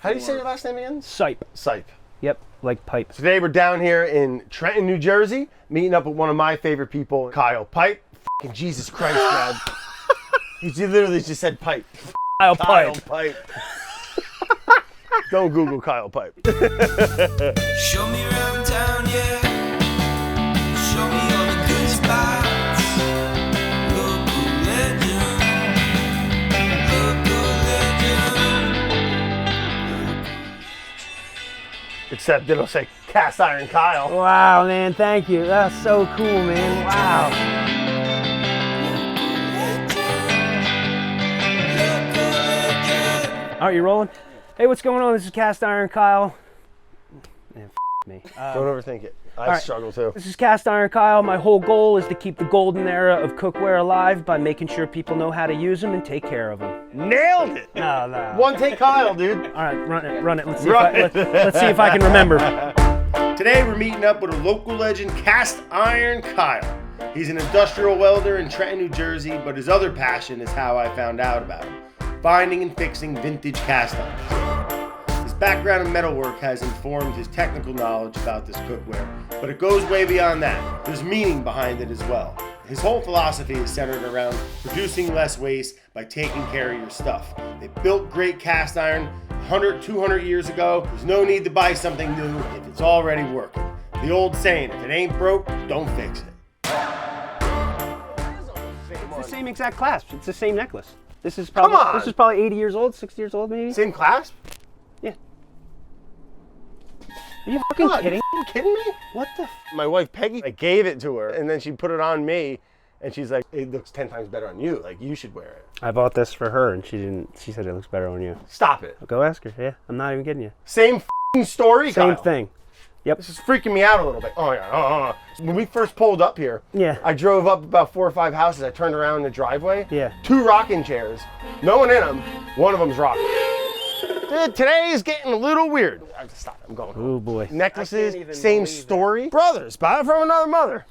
How do you say your last name again? Seip. Seip. Yep, like pipe. Today we're down here in Trenton, New Jersey, meeting up with one of my favorite people, Kyle Seip. Fucking Jesus Christ, man. He literally just said pipe. Kyle Seip. Don't Google Kyle Seip. Show me around town, yeah. Show me all the good spots. Local legend. Local legend. Except it'll say Cast Iron Kyle. Wow, man, thank you. That's so cool, man. Wow. All right, you rolling? Hey, what's going on? This is Cast Iron Kyle. Man, me. Don't overthink it. I struggle too. This is Cast Iron Kyle. My whole goal is to keep the golden era of cookware alive by making sure people know how to use them and take care of them. Nailed it. No, no. One take Kyle, dude. All right, run it. Let's see, let's see if I can remember. Today we're meeting up with a local legend, Cast Iron Kyle. He's an industrial welder in Trenton, New Jersey, but his other passion is how I found out about him: finding and fixing vintage cast irons. His background in metalwork has informed his technical knowledge about this cookware, but it goes way beyond that. There's meaning behind it as well. His whole philosophy is centered around producing less waste by taking care of your stuff. They built great cast iron 100, 200 years ago. There's no need to buy something new if it's already working. The old saying, if it ain't broke, don't fix it. It's the same exact clasp. It's the same necklace. This is probably 80 years old, 60 years old maybe. Same clasp? Yeah. Are you fucking kidding? Are you kidding me? What the? My wife Peggy, I gave it to her, and then she put it on me, and she's like, "It looks 10 times better on you. Like you should wear it." I bought this for her, and she didn't. She said it looks better on you. Stop it. Go ask her. Yeah, I'm not even kidding you. Same f***ing story, Same Kyle. thing. Yep. This is freaking me out a little bit. Oh yeah. When we first pulled up here, Yeah. I drove up about 4 or 5 houses. I turned around in the driveway. Yeah. 2 rocking chairs. No one in them. One of them's rocking. Dude, today is getting a little weird. I have to stop. I'm going. Oh boy. Necklaces, same story. Brothers, buy from another mother.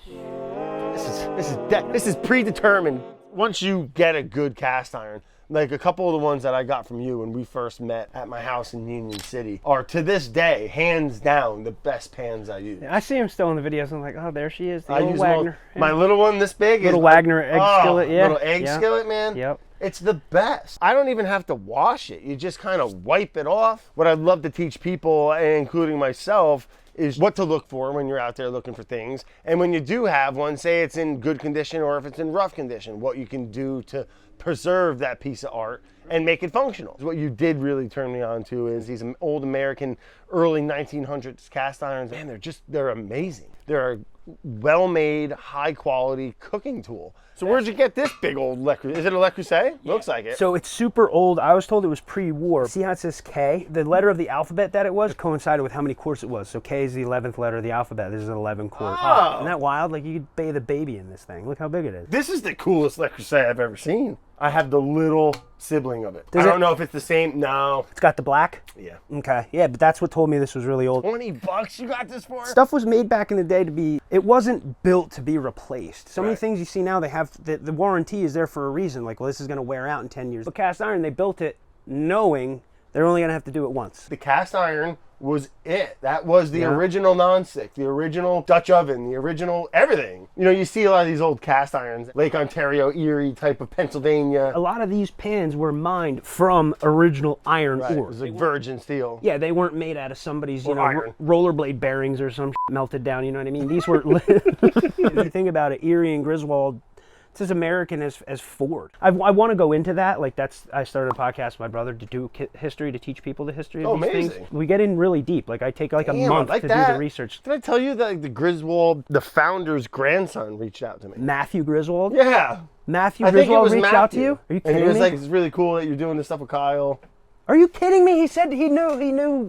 This is predetermined. Once you get a good cast iron, like a couple of the ones that I got from you when we first met at my house in Union City, are to this day, hands down, the best pans I use. I see him still in the videos. I'm like, oh, there she is. The I old use Wagner. my little one this big. Little is Wagner egg skillet. Yeah. Little egg skillet, man. Yep. It's the best. I don't even have to wash it. You just kind of wipe it off. What I'd love to teach people, including myself, is what to look for when you're out there looking for things. And when you do have one, say it's in good condition or if it's in rough condition, what you can do to preserve that piece of art and make it functional. What you did really turn me on to is these old American early 1900s cast irons. Man, they're amazing. They're a well-made, high-quality cooking tool. So where'd you get this big old Le Creuset? Is it a Le Creuset? Yeah. Looks like it. So it's super old. I was told it was pre-war. See how it says K? The letter of the alphabet that it was coincided with how many quarts it was. So K is the 11th letter of the alphabet. This is an 11 quart. Oh. Isn't that wild? Like you could bathe a baby in this thing. Look how big it is. This is the coolest Le Creuset I've ever seen. I have the little sibling of it. Does I don't know if it's the same. No. It's got the black? Yeah. Okay. Yeah, but that's what told me this was really old. $20 you got this for? Stuff was made back in the day to be, it wasn't built to be replaced. So many things you see now, they have, the warranty is there for a reason. Like, well, this is going to wear out in 10 years. But cast iron, they built it knowing they're only going to have to do it once. The cast iron was it. That was the original nonstick, the original Dutch oven, the original everything. You know, you see a lot of these old cast irons, Lake Ontario, Erie type of Pennsylvania. A lot of these pans were mined from original iron ore. It was like virgin steel. Yeah, they weren't made out of somebody's, iron. rollerblade bearings or some melted down, you know what I mean? These were, if you think about it, Erie and Griswold, it's as American as Ford. I want to go into that. Like I started a podcast with my brother to do history, to teach people the history of these things. We get in really deep. Like I take like a month to do the research. Did I tell you that the Griswold, the founder's grandson, reached out to me? Matthew Griswold? Yeah. Matthew Griswold reached out to you? Are you kidding me? And he was like, it's really cool that you're doing this stuff with Kyle. Are you kidding me? He said he knew.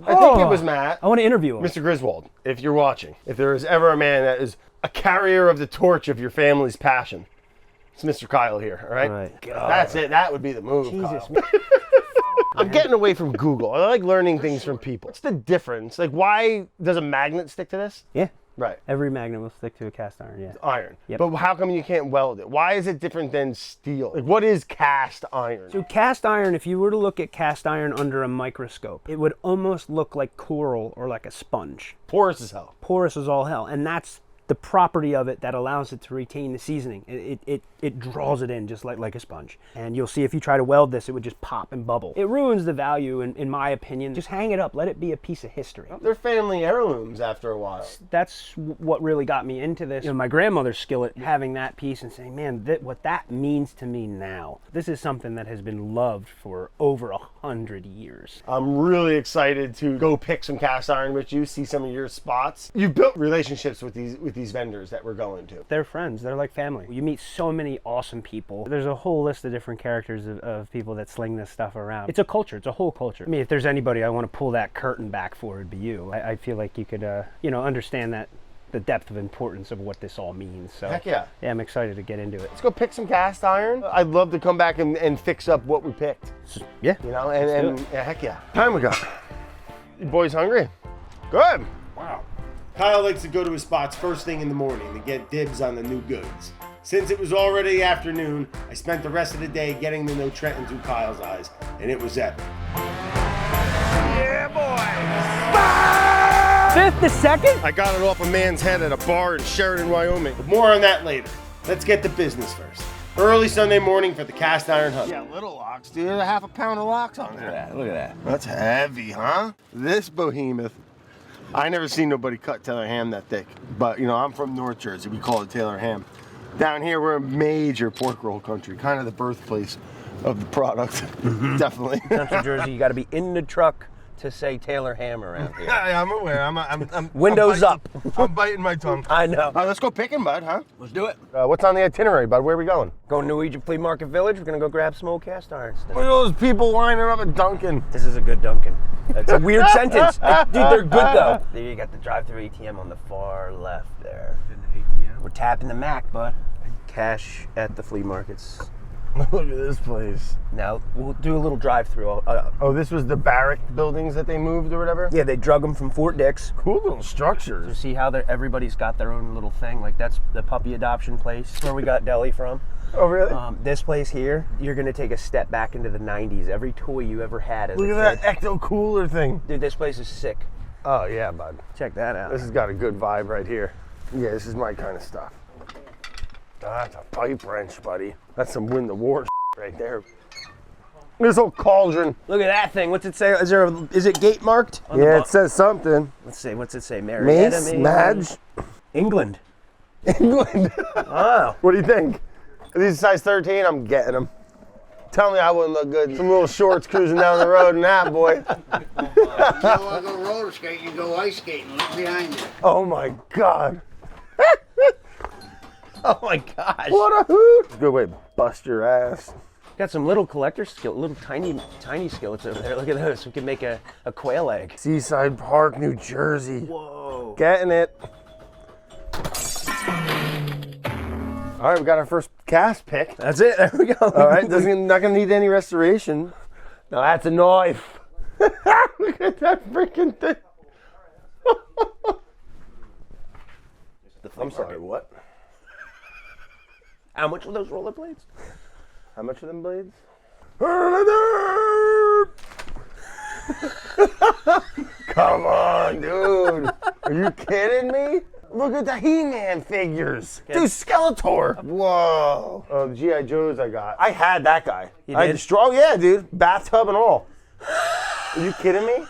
I think it was Matt. I want to interview him. Mr. Griswold, if you're watching, if there is ever a man that is a carrier of the torch of your family's passion, it's Mr. Kyle here, all right? That's it. That would be the move, Jesus. Kyle. I'm getting away from Google. I like learning things from people. What's the difference? Like, why does a magnet stick to this? Yeah. Right. Every magnet will stick to a cast iron, yeah. Iron. Yep. But how come you can't weld it? Why is it different than steel? Like, what is cast iron? So cast iron, if you were to look at cast iron under a microscope, it would almost look like coral or like a sponge. Porous as hell. Porous as all hell, and that's the property of it that allows it to retain the seasoning. It draws it in just like a sponge. And you'll see if you try to weld this, it would just pop and bubble. It ruins the value, in my opinion. Just hang it up, let it be a piece of history. They're family heirlooms after a while. That's what really got me into this. You know, my grandmother's skillet, having that piece and saying, man, what that means to me now. This is something that has been loved for over 100 years. I'm really excited to go pick some cast iron with you, see some of your spots. You've built relationships with these vendors that we're going to. They're friends, they're like family. You meet so many awesome people. There's a whole list of different characters of people that sling this stuff around. It's a culture, it's a whole culture. I mean, if there's anybody I want to pull that curtain back for, it'd be you. I feel like you could, understand that the depth of importance of what this all means. So Heck yeah. Yeah, I'm excited to get into it. Let's go pick some cast iron. I'd love to come back and fix up what we picked. Yeah. You know, and yeah, heck yeah. Time we got. You boys hungry? Good. Wow. Kyle likes to go to his spots first thing in the morning to get dibs on the new goods. Since it was already afternoon, I spent the rest of the day getting to know Trenton through Kyle's eyes, and it was epic. Yeah, boy! Fifth to second? I got it off a man's head at a bar in Sheridan, Wyoming. But more on that later. Let's get to business first. Early Sunday morning for the cast iron hut. Yeah, little locks, dude. A half a pound of locks on there. Look at that, look at that. That's heavy, huh? This behemoth. I never seen nobody cut Taylor ham that thick. But, you know, I'm from North Jersey. We call it Taylor ham. Down here, we're a major pork roll country. Kind of the birthplace of the product. Definitely. Central Jersey, you got to be in the truck to say Taylor ham around here. Yeah, I'm aware. I'm Windows I'm up. I'm biting my tongue. I know. All right, let's go picking, bud, huh? Let's do it. What's on the itinerary, bud? Where are we going? Going to New Egypt Flea Market Village. We're going to go grab some old cast iron stuff. Look at those people lining up at Dunkin'. This is a good Dunkin'. That's a weird sentence. Dude, they're good though. There you got the drive-through ATM on the far left there. We're tapping the Mac, bud. Cash at the flea markets. Look at this place. Now, we'll do a little drive-through. Oh, this was the barrack buildings that they moved or whatever? Yeah, they drug them from Fort Dix. Cool little structures. You see how everybody's got their own little thing? Like, that's the puppy adoption place where we got Deli from. Oh, really? This place here, you're going to take a step back into the 90s. Every toy you ever had as a kid. Look at that ecto cooler thing. Dude, this place is sick. Oh, yeah, bud. Check that out. This has got a good vibe right here. Yeah, this is my kind of stuff. That's a pipe wrench, buddy. That's some win the war right there. This old cauldron. Look at that thing. What's it say? Is it gate marked? Yeah, it says something. Let's see. What's it say? Marietta, Mace, Madge. England. England. Wow. What do you think? Are these size 13? I'm getting them. Tell me I wouldn't look good. Some little shorts cruising down the road and that, boy. You don't want to go roller skating, you go ice skating. Look behind you. Oh, my God. Oh my gosh. What a hoot. Good way to bust your ass. Got some little collector little tiny skillets over there. Look at those. We can make a quail egg. Seaside Park, New Jersey. Whoa. Getting it. All right, we got our first cast pick. That's it. There we go. All right, not gonna need any restoration. Now that's a knife. Look at that freaking thing. I'm sorry, what? How much were those rollerblades? How much are them blades? Come on, dude. Are you kidding me? Look at the He-Man figures. Dude, Skeletor. Whoa. Oh, the G.I. Joes I got. I had that guy. You I did? Oh, yeah, dude. Bathtub and all. Are you kidding me?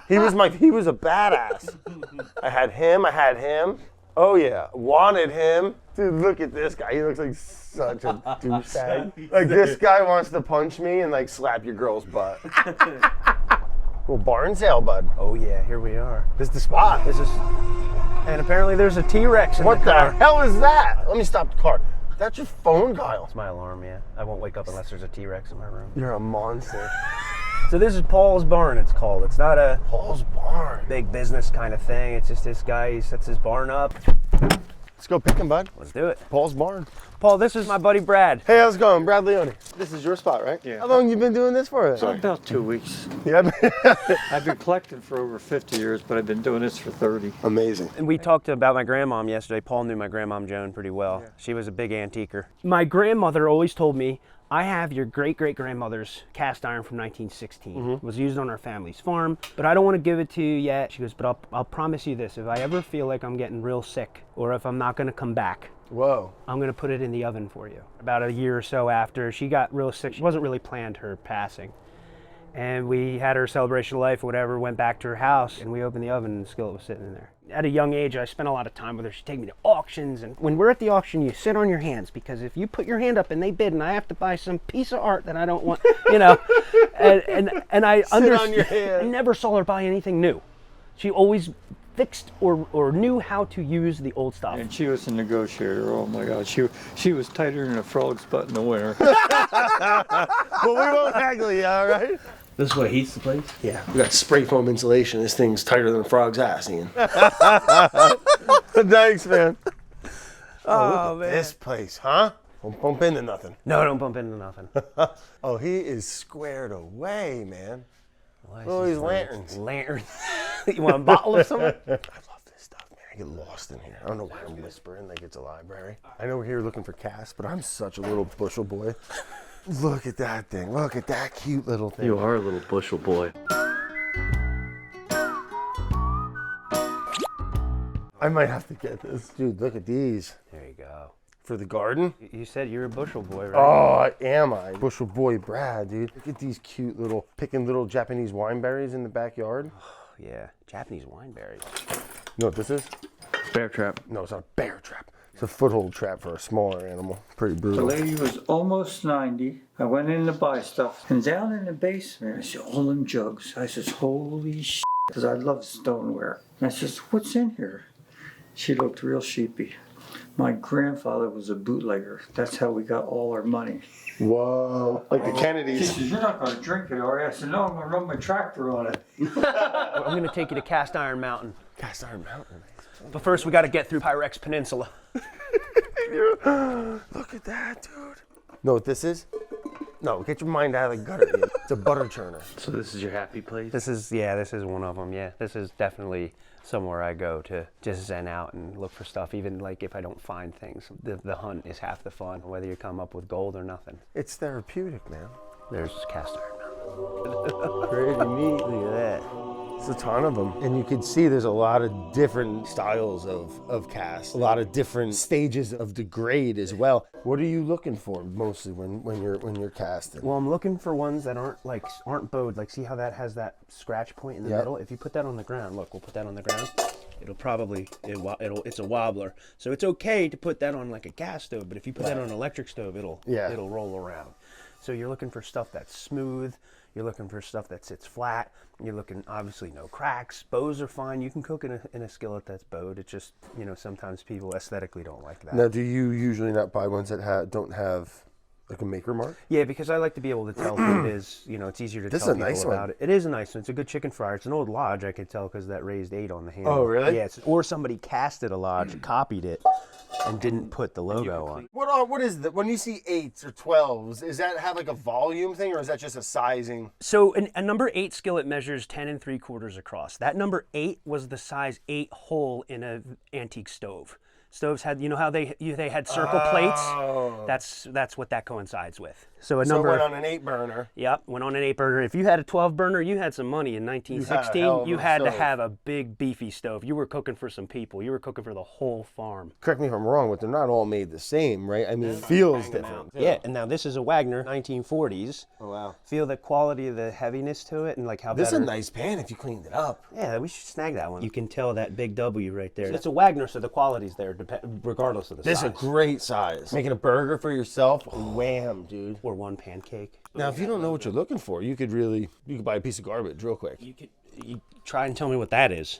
He was a badass. I had him. Oh, yeah. Wanted him. Dude, look at this guy. He looks like such a douchebag. Like, this guy wants to punch me and, like, slap your girl's butt. Little barn sale, bud. Oh yeah, here we are. This is the spot. This is, and apparently there's a T-Rex in What the car. the hell is that? Let me stop the car. That's your phone, Kyle. It's my alarm, yeah. I won't wake up unless there's a T-Rex in my room. You're a monster. So this is Paul's Barn, it's called. It's not a Paul's Barn. big business kind of thing. It's just this guy, he sets his barn up. Let's go picking, bud. Let's do it. Paul's barn. Paul, this is my buddy Brad. Hey, how's it going? Brad Leone. This is your spot, right? Yeah. How long you been doing this for? About 2 weeks. Yeah. I've been collecting for over 50 years, but I've been doing this for 30. Amazing. And we talked about my grandmom yesterday. Paul knew my grandmom Joan pretty well. Yeah. She was a big antiquer. My grandmother always told me, I have your great-great-grandmother's cast iron from 1916. It was used on our family's farm, but I don't want to give it to you yet. She goes, but I'll promise you this. If I ever feel like I'm getting real sick or if I'm not going to come back, Whoa. I'm going to put it in the oven for you. About a year or so after, she got real sick. It wasn't really planned, her passing. And we had her celebration of life or whatever, went back to her house, and we opened the oven and the skillet was sitting in there. At a young age, I spent a lot of time with her. She'd take me to auctions, and when we're at the auction, you sit on your hands, because if you put your hand up and they bid and I have to buy some piece of art that I don't want, you know, and I on your hands. I never saw her buy anything new. She always fixed or knew how to use the old stuff. And she was a negotiator. Oh my God, she was tighter than a frog's butt in the winter. Well, we won't haggle you, all right? This is what heats the place? Yeah. We got spray foam insulation. This thing's tighter than a frog's ass, Ian. Thanks, man. Oh, man. This place, huh? Don't bump into nothing. No, don't bump into nothing. Oh, he is squared away, man. Oh, these lanterns. Lanterns. You want a bottle or something? I love this stuff, man. I get lost in here. I don't know why I'm whispering like it's a library. I know we're here looking for casts, but I'm such a little bushel boy. Look at that thing. Look at that cute little thing. You are a little bushel boy. I might have to get this. Dude, look at these. There you go. For the garden? You said you're a bushel boy, right? Oh, am I? Bushel boy Brad, dude. Look at these cute little, picking little Japanese wineberries in the backyard. Yeah, Japanese wineberries. You know what this is? Bear trap. No, it's not a bear trap. It's a foothold trap for a smaller animal. Pretty The brutal. lady was almost 90. I went in to buy stuff, and down in the basement, I see all them jugs. I says, holy shit, because I love stoneware. And I says, what's in here? She looked real sheepy. My grandfather was a bootlegger. That's how we got all our money. Whoa. Like the She Kennedys. says, you're not going to drink it, are you? I said, no, I'm going to run my tractor on it. I'm going to take you to Cast Iron Mountain. Cast Iron Mountain. But first, we got to get through Pyrex Peninsula. Look at that, dude. Know what this is? No, get your mind out of the gutter. Ian. It's a butter churner. So this is your happy place? This is one of them, yeah. This is definitely somewhere I go to just zen out and look for stuff, even like if I don't find things. The hunt is half the fun, whether you come up with gold or nothing. It's therapeutic, man. There's Cast Iron Mountain. Pretty neat. Look at that. It's a ton of them. And you can see there's a lot of different styles of cast, a lot of different stages of degrade as well. What are you looking for mostly when you're casting? Well, I'm looking for ones that aren't bowed. Like, see how that has that scratch point in the middle? If you put that on the ground, look, we'll put that on the ground. It's a wobbler. So it's okay to put that on like a gas stove, but if you put that on an electric stove, it'll roll around. So you're looking for stuff that's smooth. You're looking for stuff that sits flat. You're looking, obviously, no cracks. Bows are fine. You can cook in a skillet that's bowed. It's just, sometimes people aesthetically don't like that. Now, do you usually not buy ones that don't have like a maker mark? Yeah, because I like to be able to tell who it is. It's easier to tell people about it. It is a nice one. It's a good chicken fryer. It's an old lodge, I could tell, because that raised 8 on the handle. Oh, really? Yeah, or somebody casted a lodge, copied it, and didn't put the logo on. What is that? When you see 8s or 12s, is that have like a volume thing, or is that just a sizing? So a number 8 skillet measures 10 3/4 across. That number 8 was the size 8 hole in an antique stove. Stoves had, how they had circle plates? That's what that coincides with. So it went on an 8 burner. Yep, went on an 8 burner. If you had a 12 burner, you had some money in 1916. You had to have a big beefy stove. You were cooking for some people. You were cooking for the whole farm. Correct me if I'm wrong, but they're not all made the same, right? I mean, it feels different. Yeah, and now this is a Wagner, 1940s. Oh, wow. Feel the quality of the heaviness to it and like how This is better. a nice pan if you cleaned it up. Yeah, we should snag that one. You can tell that big W right there. It's a Wagner, so the quality's there regardless of the This size. is a great size. Making a burger for yourself, wham, dude. Or one pancake. Now, if you don't know what you're looking for, you could buy a piece of garbage real quick. You try and tell me what that is.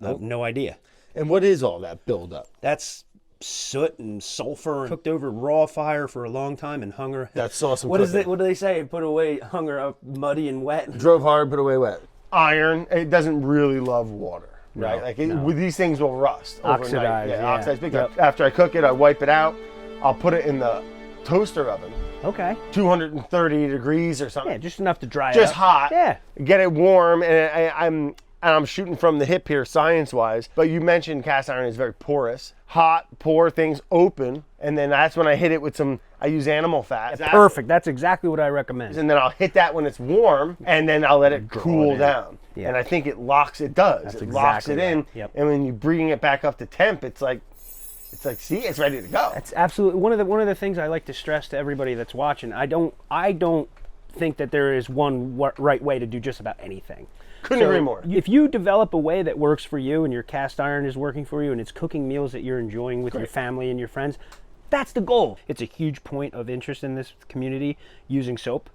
Nope. No idea. And what is all that buildup? That's soot and sulfur and cooked over raw fire for a long time and hung her. That's awesome. What do they say? Hung her up muddy and wet. Drove hard, put away wet. Iron, it doesn't really love water. right? Like no. with these things will rust overnight. Oxidize, yeah. Oxidize big time. Yep. After I cook it, I wipe it out. I'll put it in the toaster oven, Okay. 230 degrees or something. Yeah, just enough to dry it Just up. hot. Yeah. Get it warm, and I'm shooting from the hip here, science-wise. But you mentioned cast iron is very porous. Hot, pour things open, and then that's when I hit it with some. I use animal fat. Perfect. That's exactly what I recommend. And then I'll hit that when it's warm, and then I'll let it cool in. down. Yeah. And I think it locks. It does. That's It locks it exactly in. right. Yep. And when you bring it back up to temp, it's like, see, it's ready to go. That's absolutely one of the things I like to stress to everybody that's watching. I don't think that there is one right way to do just about anything. Couldn't agree more. If you develop a way that works for you and your cast iron is working for you and it's cooking meals that you're enjoying with your family and your friends, that's the goal. It's a huge point of interest in this community, using soap.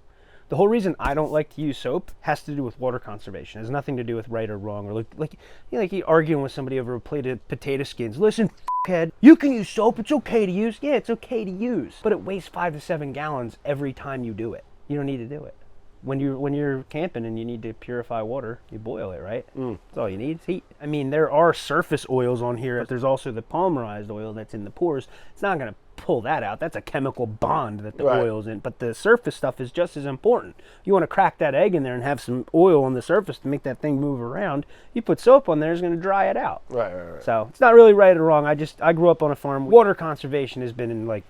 The whole reason I don't like to use soap has to do with water conservation. It has nothing to do with right or wrong, or like you arguing with somebody over a plate of potato skins. Listen, head, you can use soap. It's okay to use. Yeah, it's okay to use, but it wastes 5 to 7 gallons every time you do it. You don't need to do it. When you're camping and you need to purify water, you boil it, right? That's all you need. It's heat. I mean, there are surface oils on here, but there's also the polymerized oil that's in the pores. It's not going to pull that out. That's a chemical bond that the oil's in. But the surface stuff is just as important. You want to crack that egg in there and have some oil on the surface to make that thing move around. You put soap on there, it's going to dry it out. Right. So it's not really right or wrong. I grew up on a farm. Water conservation has been in like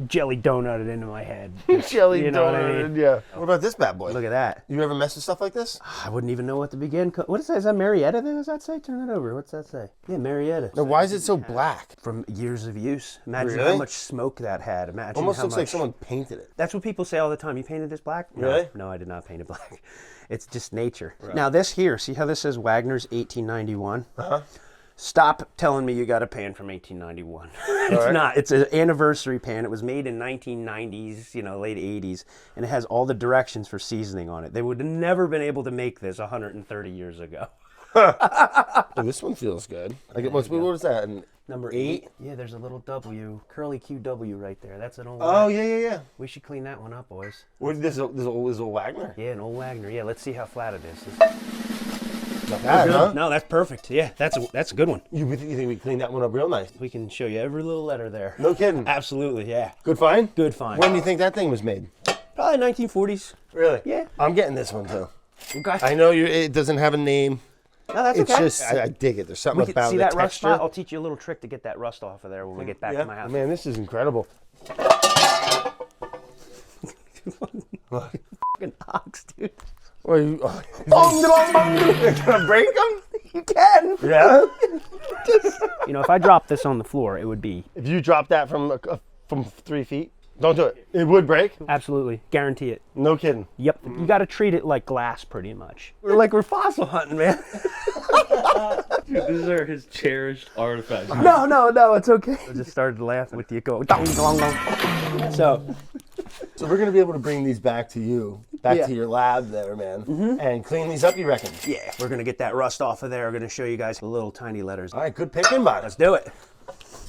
jelly donutted into my head. Jelly you know what I mean? Yeah. What about this bad boy? Look at that. You ever mess with stuff like this? I wouldn't even know what to begin. What is that? Is that Marietta then? Does that say? Turn that over. What's that say? Yeah, Marietta. Now, why is it so black? From years of use. Imagine Really? how much smoke that had. Imagine Almost how looks much. like someone painted it. That's what people say all the time. You painted this black? No, Really? No, I did not paint it black. It's just nature. Right. Now this here, see how this says Wagner's 1891? Uh-huh. Stop telling me you got a pan from 1891. It's not. It's an anniversary pan. It was made in 1990s, late 80s, and it has all the directions for seasoning on it. They would have never been able to make this 130 years ago. Oh, this one feels good. What was that? Number 8? Yeah, there's a little W, curly QW right there. That's an old Oh, Wagner. yeah. We should clean that one up, boys. This is old Wagner? Yeah, an old Wagner. Yeah, let's see how flat it is. Not bad, huh? No, that's perfect. Yeah, that's a good one. You think we cleaned that one up real nice? We can show you every little letter there. No kidding. Absolutely, yeah. Good find? Good find. When do you think that thing was made? Probably 1940s. Really? Yeah. I'm getting this one too. Okay. I know it doesn't have a name. No, that's It's okay. just I dig it. There's something about see the that rust texture. spot? I'll teach you a little trick to get that rust off of there when we get back to my house. Man, this is incredible. Fucking ox, dude. Well, you Gonna break them? You can. yeah. If I drop this on the floor, it would be If you drop that from 3 feet, don't do it. It would break. absolutely guarantee it. No kidding. Yep. You got to treat it like glass, pretty much. We're fossil hunting, man. Dude, these are his cherished artifacts. No, it's okay. I just started laughing with you. Go dong, dong, dong. So we're gonna be able to bring these back to you, to your lab there, man, and clean these up. You reckon? Yeah, we're gonna get that rust off of there. We're gonna show you guys the little tiny letters. All right, good picking, bud. Let's do it.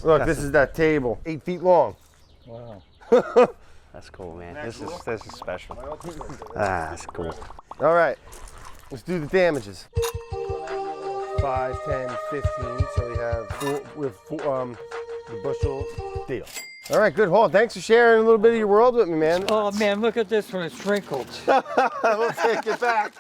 Look, this is that table, 8 feet long. Wow. That's cool, man. This is special. That's cool. All right, let's do the damages. 5, 10, 15. So we have four, the bushel deal. All right, good haul. Thanks for sharing a little bit of your world with me, man. Oh man, look at this one, it's wrinkled. We'll take it back.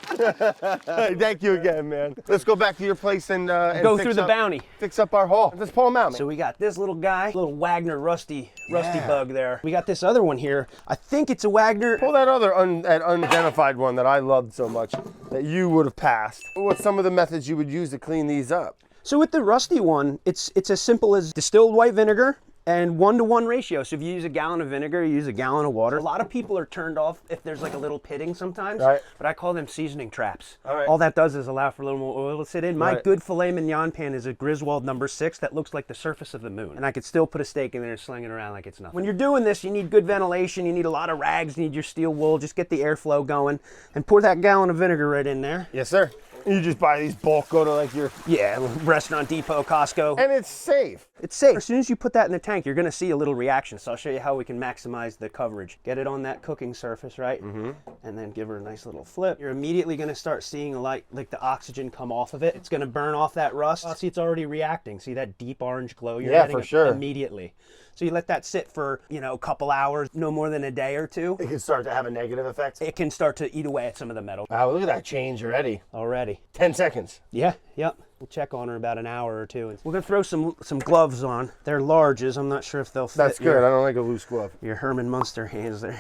Thank you again, man. Let's go back to your place and Go through the bounty. Fix up our haul. Let's pull them out, man. So we got this little guy, little Wagner rusty bug there. We got this other one here. I think it's a Wagner. Pull that other that unidentified one that I loved so much that you would have passed. What's some of the methods you would use to clean these up? So with the rusty one, it's as simple as distilled white vinegar and 1-to-1 ratio. So if you use a gallon of vinegar, you use a gallon of water. A lot of people are turned off if there's like a little pitting sometimes, right. But I call them seasoning traps. All right. All that does is allow for a little more oil to sit in. My Right. good filet mignon pan is a Griswold number 6 that looks like the surface of the moon. And I could still put a steak in there and sling it around like it's nothing. When you're doing this, you need good ventilation, you need a lot of rags, you need your steel wool, just get the airflow going and pour that gallon of vinegar right in there. Yes, sir. You just buy these bulk, go to like your... Yeah, Restaurant Depot, Costco. And it's safe. It's safe. As soon as you put that in the tank, crank, you're gonna see a little reaction. So I'll show you how we can maximize the coverage. Get it on that cooking surface, right? Mm-hmm. And then give her a nice little flip. You're immediately gonna start seeing like the oxygen come off of it. It's gonna burn off that rust. See, it's already reacting. See that deep orange glow you're getting? For sure. Immediately. So you let that sit for, a couple hours, no more than a day or two. It can start to have a negative effect. It can start to eat away at some of the metal. Wow, look at that change already. 10 seconds. Yeah, yep. We'll check on her about an hour or two. We're gonna throw some gloves on. They're larges. I'm not sure if they'll fit. That's good. I don't like a loose glove. Your Herman Munster hands there.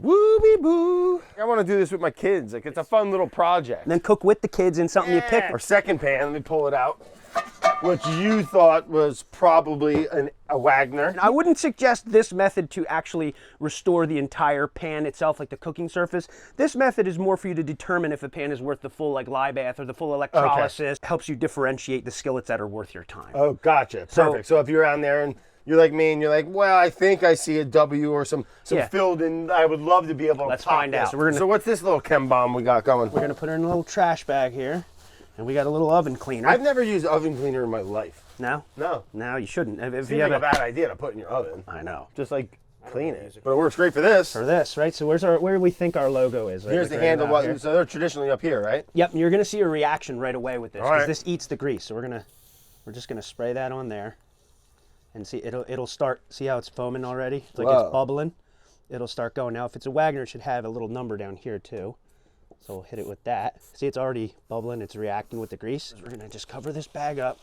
Wooby boo. I want to do this with my kids. Like, it's a fun little project. And then cook with the kids in something you pick. Our second pan, let me pull it out. Which you thought was probably a Wagner. I wouldn't suggest this method to actually restore the entire pan itself, like the cooking surface. This method is more for you to determine if a pan is worth the full lye bath or the full electrolysis. Okay. Helps you differentiate the skillets that are worth your time. Oh, gotcha. Perfect. So if you're on there and you're like me and you're like, well, I think I see a W or some filled in, I would love to be able to Let's find out. So what's this little chem bomb we got going? We're going to put her in a little trash bag here. And we got a little oven cleaner. I've never used oven cleaner in my life. No? No. No, you shouldn't. If Seems you have like a bad idea to put in your oven. I know. Just like clean it. But it works great for this. For this, right? So where do we think our logo is? Right? Here's the handle. So they're traditionally up here, right? Yep. And you're going to see a reaction right away with this. All right. This eats the grease. So we're just going to spray that on there. And see, it'll start, see how it's foaming already? It's like it's bubbling. It'll start going. Now, if it's a Wagner, it should have a little number down here too. So we'll hit it with that. See, it's already bubbling. It's reacting with the grease. We're gonna just cover this bag up.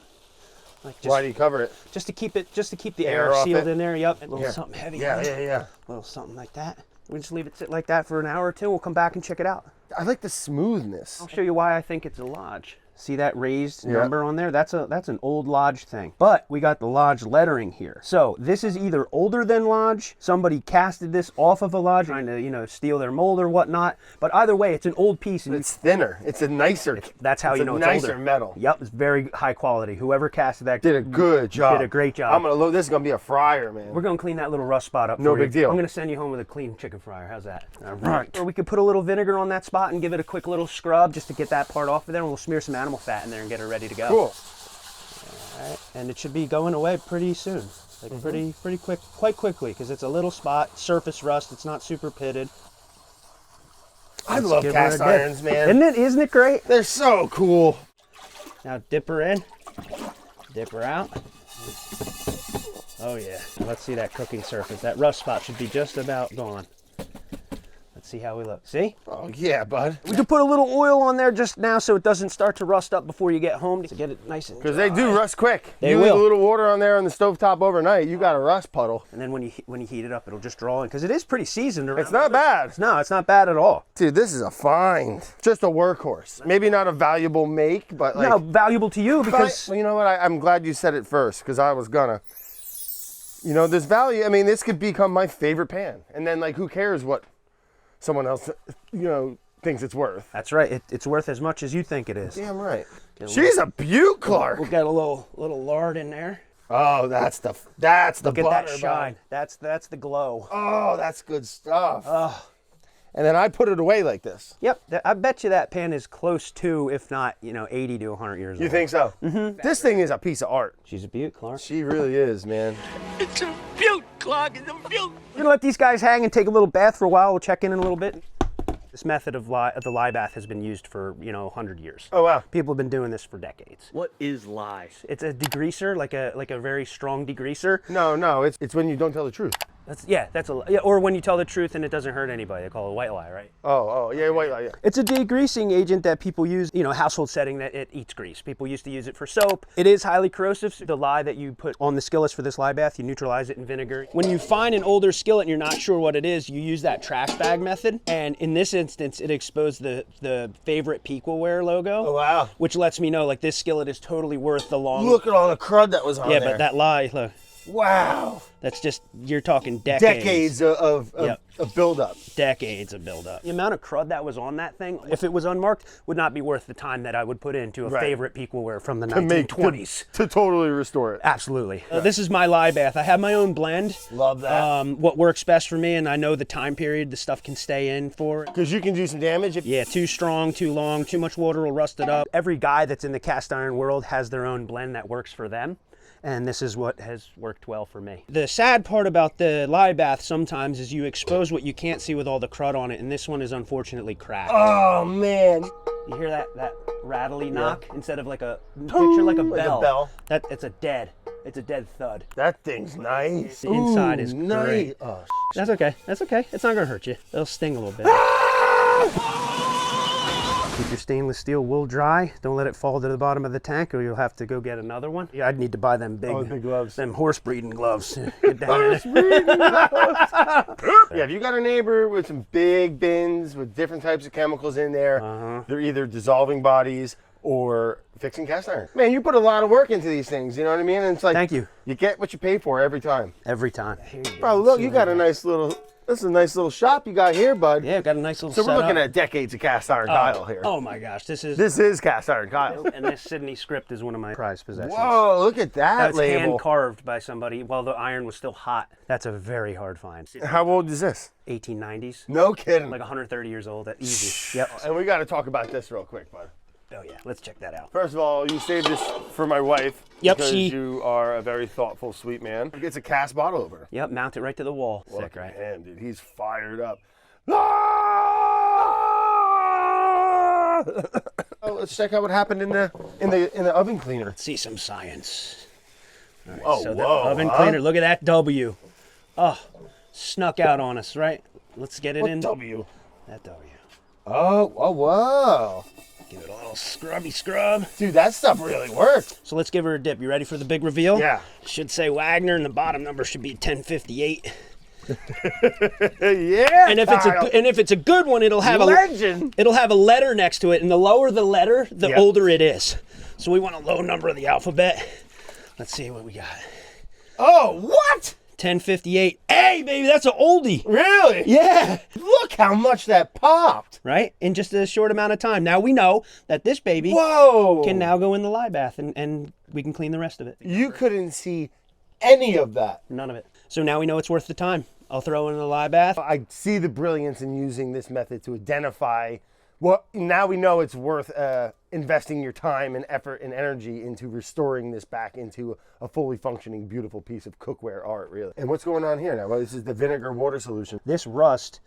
Why do you cover it? Just to keep the air sealed in there. Yep. A little something heavy. Yeah. A little something like that. We just leave it sit like that for an hour or two. We'll come back and check it out. I like the smoothness. I'll show you why I think it's a Lodge. See that raised number on there? That's an old Lodge thing. But we got the Lodge lettering here. So this is either older than Lodge, somebody casted this off of a Lodge, trying to, steal their mold or whatnot. But either way, it's an old piece. And it's thinner. It's a nicer. That's how you know it's older. Nicer older. Metal. Yep, it's very high quality. Whoever casted that did a good job. Did a great job. I'm gonna look. This is gonna be a fryer, man. We're gonna clean that little rust spot up. No big deal. I'm gonna send you home with a clean chicken fryer. How's that? All right. Or we could put a little vinegar on that spot and give it a quick little scrub just to get that part off of there. And we'll smear some animal fat in there and get her ready to go. Cool. All right, and it should be going away pretty soon, like pretty quick, quite quickly, because it's a little spot, surface rust. It's not super pitted. I love cast irons, man. Isn't it great? They're so cool. Now dip her in, dip her out. Oh yeah. Now let's see that cooking surface. That rust spot should be just about gone. Let's see how we look. See? Oh, yeah, bud. We can put a little oil on there just now so it doesn't start to rust up before you get home to get it nice and dry. Because they do rust quick. They you will. leave a little water on there on the stovetop overnight, you got a rust puddle. And then when you heat it up, it'll just draw in because it is pretty seasoned around. It's not bad. No, it's not bad at all. Dude, this is a find. Just a workhorse. Maybe not a valuable make, but like... No, valuable to you because... Well, you know what? I'm glad you said it first because I was gonna. There's value. I mean, this could become my favorite pan. And then, like, who cares what someone else, thinks it's worth. That's right. It's worth as much as you think it is. Damn right. She's a beaut, Clark. We've got a little lard in there. Oh, that's the Look at butter, that shine. bud. That's the glow. Oh, that's good stuff. Oh. And then I put it away like this. Yep. I bet you that pan is close to, if not, 80 to 100 years old. You think so? Mm-hmm. This thing is a piece of art. She's a beaut, Clark. She really is, man. It's a beaut, Clark. It's a beaut. We're gonna let these guys hang and take a little bath for a while. We'll check in a little bit. This method of the lye bath has been used for 100 years. Oh wow! People have been doing this for decades. What is lye? It's a degreaser, like a very strong degreaser. No, it's when you don't tell the truth. Or when you tell the truth and it doesn't hurt anybody. They call it a white lie, right? Oh, yeah, white lie, yeah. It's a degreasing agent that people use, household setting that it eats grease. People used to use it for soap. It is highly corrosive. The lye that you put on the skillets for this lye bath, you neutralize it in vinegar. When you find an older skillet and you're not sure what it is, you use that trash bag method. And in this instance, it exposed the favorite cookware logo. Oh, wow. Which lets me know, like, this skillet is totally worth the long... Look at all the crud that was on there. Yeah, but that lye, look. Wow. That's just, you're talking decades. Decades of buildup. Decades of buildup. The amount of crud that was on that thing, if it was unmarked, would not be worth the time that I would put into a favorite Peakware from the 1920s. To totally restore it. Absolutely. This is my lye bath. I have my own blend. Love that. What works best for me, and I know the time period the stuff can stay in for. Because you can do some damage. Yeah, too strong, too long, too much water will rust it up. Every guy that's in the cast iron world has their own blend that works for them. And this is what has worked well for me. The sad part about the lye bath sometimes is you expose what you can't see with all the crud on it, and this one is unfortunately cracked. Oh man. You hear that rattly knock instead of like a picture like a bell. Like a bell. It's a dead thud. That thing's nice. The inside is nice. great. Oh, That's okay. That's okay. It's not gonna hurt you. It'll sting a little bit. Keep your stainless steel wool dry. Don't let it fall to the bottom of the tank, or you'll have to go get another one. Yeah, I'd need to buy them big gloves. them horse breeding gloves. Get down in it. Yeah, if you got a neighbor with some big bins with different types of chemicals in there, they're either dissolving bodies or fixing cast iron. Man, you put a lot of work into these things, you know what I mean? And it's like, Thank you. You get what you pay for every time. Every time. Here you Bro, go. look, you got a nice little, this is a nice little shop you got here, bud. Yeah, got a nice little So we're looking setup. at decades of cast iron Kyle here. Oh my gosh, this is cast iron Kyle. and this Sydney script is one of my prized possessions. Whoa, look at that That was label. hand carved by somebody while the iron was still hot. That's a very hard find. How old is this? 1890s. No kidding. Like 130 years old. That easy. Yep. And we got to talk about this real quick, bud. Oh yeah, let's check that out. First of all, you saved this for my wife. Yep, because she- you are a very thoughtful, sweet man. It's a cast bottle opener. Yep, mount it right to the wall. Look Sick, right? at him, dude. He's fired up. Oh, let's check out what happened in the oven cleaner. Let's see some science. All right, Oh, so the whoa, oven huh? cleaner. Look at that W. Oh, snuck out on us, right? Let's get it What in. W? That W. Oh, whoa. Give it a little scrubby scrub. Dude, that stuff really worked. So let's give her a dip. You ready for the big reveal? Yeah. Should say Wagner, and the bottom number should be 1058. Yeah. And if Kyle. it's a good one, it'll have Legend. it'll have a letter next to it, and the lower the letter, the Yep. older it is. So we want a low number of the alphabet. Let's see what we got. Oh, what? 1058. Hey, baby, that's an oldie. Really? Yeah. Look how much that popped. Right? In just a short amount of time. Now we know that this baby Whoa. can now go in the lye bath, and we can clean the rest of it. You couldn't see any of that. None of it. So now we know it's worth the time. I'll throw in the lye bath. I see the brilliance in using this method to identify what now we know it's worth investing your time and effort and energy into restoring this back into a fully functioning, beautiful piece of cookware art, really. And what's going on here now? Well, this is the vinegar water solution. This rust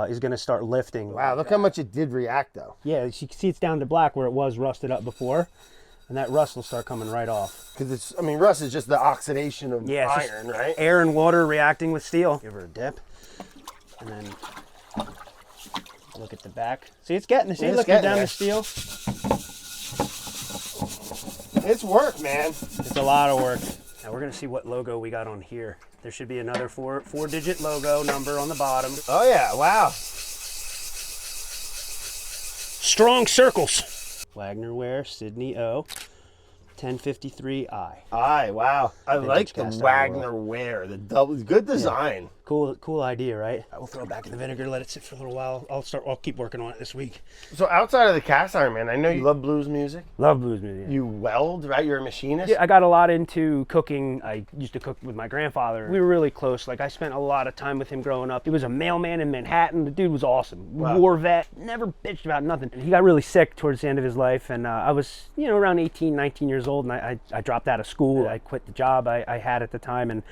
is going to start lifting. Wow, look how much it did react, though. Yeah, you can see it's down to black where it was rusted up before. And that rust will start coming right off. Because it's, I mean, rust is just the oxidation of Yeah, it's just iron, right? air and water reacting with steel. Give her a dip. And then look at the back. See, it's getting, see, It's looking getting down there. the steel. It's work, man. It's a lot of work. Now we're gonna see what logo we got on here. There should be another four-digit logo number on the bottom. Oh, yeah, wow. Strong circles. Wagner Ware, Sydney O, 1053I. Aye, wow. I like the cast iron Wagner ware, the double, good design. Cool idea, right? We'll throw it back in the vinegar, let it sit for a little while. I'll keep working on it this week. So outside of the cast iron, man, I know you love blues music. Love blues music. You weld, right? You're a machinist. Yeah, I got a lot into cooking. I used to cook with my grandfather. We were really close. Like, I spent a lot of time with him growing up. He was a mailman in Manhattan. The dude was awesome. Wow. War vet. Never bitched about nothing. He got really sick towards the end of his life, and I was, around 18, 19 years old, and I dropped out of school. I quit the job I had at the time, and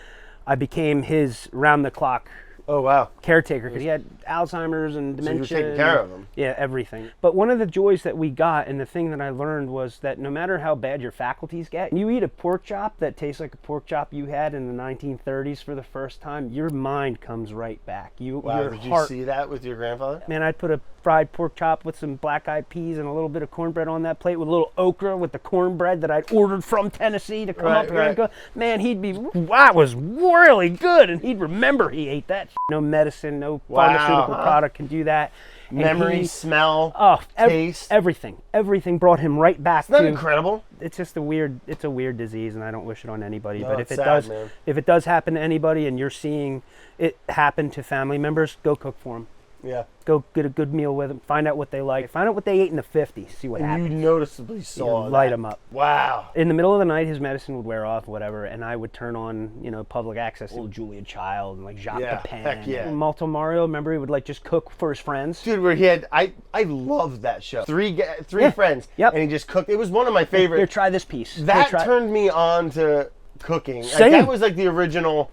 I became his round-the-clock Oh, wow. caretaker, because he had Alzheimer's and So you dementia. were taking care of him. Yeah, everything. But one of the joys that we got, and the thing that I learned, was that no matter how bad your faculties get, you eat a pork chop that tastes like a pork chop you had in the 1930s for the first time, your mind comes right back. Wow, Your did heart, you see that with your grandfather? man, I'd put a fried pork chop with some black-eyed peas and a little bit of cornbread on that plate with a little okra with the cornbread that I'd ordered from Tennessee to come Right, up here right. and go. Man, he'd be, wow, it was really good, and he'd remember he ate that. No medicine, no Wow, pharmaceutical huh? product can do that. And Memory, he- smell, Oh, taste. everything brought him right back Isn't that to. incredible? It's just a weird disease, and I don't wish it on anybody. No, but it's if it sad, does, man. if it does happen to anybody, and you're seeing it happen to family members, go cook for them. Yeah. Go get a good meal with them. Find out what they like. Find out what they ate in the 50s. See what And you happens. noticeably You saw light that. them up. Wow. In the middle of the night, his medicine would wear off, whatever, and I would turn on, public access, old Julia Child and like Jacques Yeah, Dupin. heck yeah. And Malto Mario, remember, he would like just cook for his friends. Dude, where he had, I loved that show. Three Yeah. friends. Yep. And he just cooked. It was one of my favorite. Here, try this piece. Here, That try- turned me on to cooking. Like, Same. that was like the original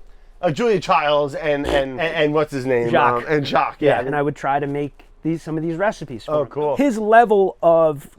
Julia Childs and what's his name? Jacques. And Jacques, yeah. And I would try to make some of these recipes for Oh, him. cool. His level of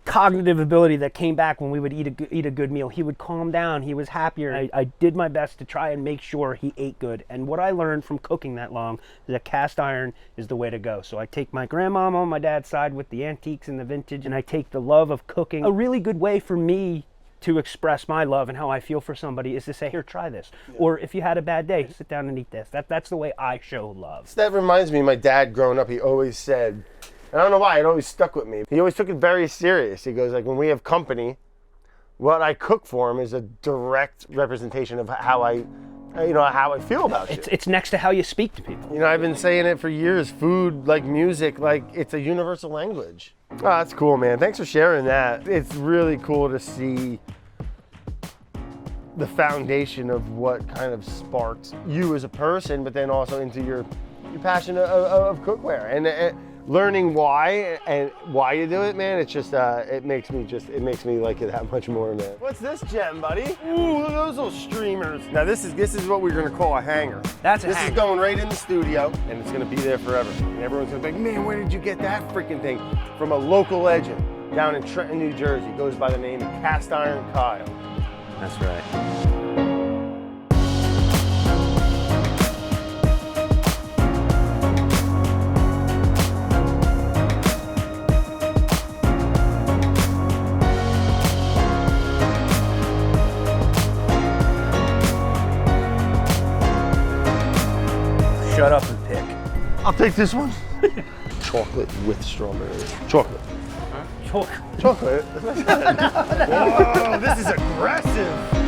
cognitive ability that came back when we would eat a good meal. He would calm down. He was happier. I did my best to try and make sure he ate good. And what I learned from cooking that long is that cast iron is the way to go. So I take my grandmama on my dad's side with the antiques and the vintage, and I take the love of cooking. A really good way for me to express my love and how I feel for somebody is to say, here, try this. Or if you had a bad day, sit down and eat this. That's the way I show love. That reminds me, my dad growing up, he always said, and I don't know why, it always stuck with me. He always took it very serious. He goes, like, when we have company, what I cook for him is a direct representation of how I feel about you. It's next to how you speak to people. I've been saying it for years. Food, like music, like it's a universal language. Oh, that's cool, man. Thanks for sharing that. It's really cool to see the foundation of what kind of sparks you as a person, but then also into your passion of cookware and learning why you do it, man. It's just it makes me like it that much more, man. What's this gem, buddy? Ooh, look at those little streamers. Now this is what we're gonna call a hanger. That's a This hanger. is going right in the studio, and it's gonna be there forever. And everyone's gonna be like, man, where did you get that freaking thing? From a local legend down in Trenton, New Jersey. Goes by the name of Cast Iron Kyle. That's right. Shut up and pick. I'll take this one. Chocolate with strawberry. Chocolate. Chalk. Chocolate? Whoa, this is aggressive.